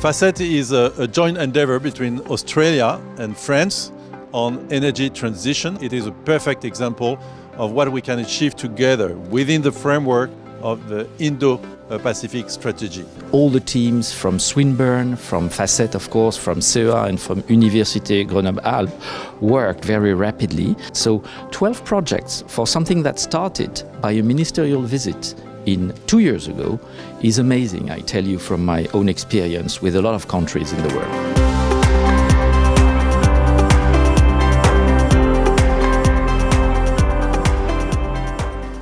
FACET is a joint endeavor between Australia and France on energy transition. It is a perfect example of what we can achieve together within the framework of the Indo-Pacific strategy. All the teams from Swinburne, from FACET of course, from CEA and from Université Grenoble-Alpes worked very rapidly. So 12 projects for something that started by a ministerial visit in 2 years ago is amazing, I tell you from my own experience with a lot of countries in the world.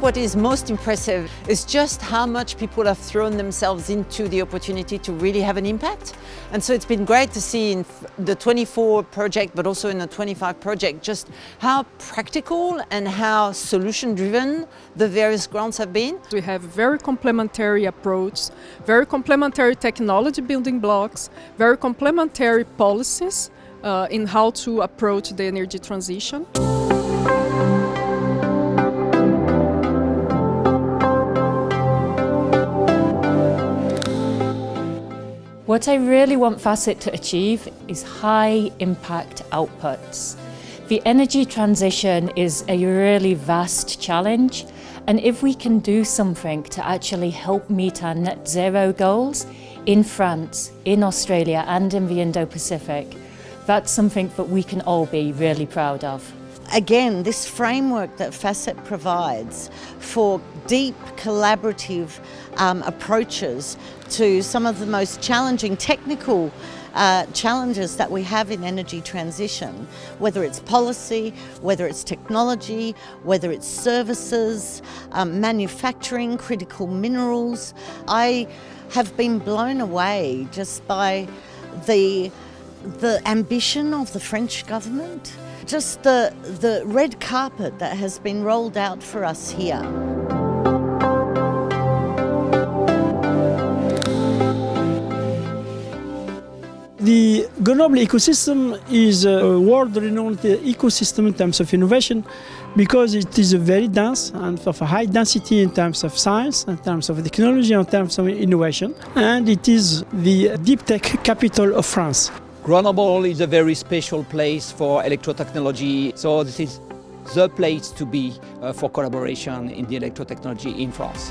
What is most impressive is just how much people have thrown themselves into the opportunity to really have an impact. And so it's been great to see in the 24 project, but also in the 25 project, just how practical and how solution-driven the various grants have been. We have very complementary approach, very complementary technology building blocks, very complementary policies in how to approach the energy transition. What I really want FACET to achieve is high impact outputs. The energy transition is a really vast challenge, and if we can do something to actually help meet our net zero goals in France, in Australia and in the Indo-Pacific, that's something that we can all be really proud of. Again, this framework that FACET provides for deep collaborative approaches to some of the most challenging technical challenges that we have in energy transition, whether it's policy, whether it's technology, whether it's services, manufacturing, critical minerals. I have been blown away just by the ambition of the French government, just the red carpet that has been rolled out for us here. The Grenoble ecosystem is a world-renowned ecosystem in terms of innovation because it is very dense and of a high density in terms of science, in terms of technology, in terms of innovation, and it is the deep tech capital of France. Grenoble is a very special place for electrotechnology, so this is the place to be for collaboration in the electrotechnology in France.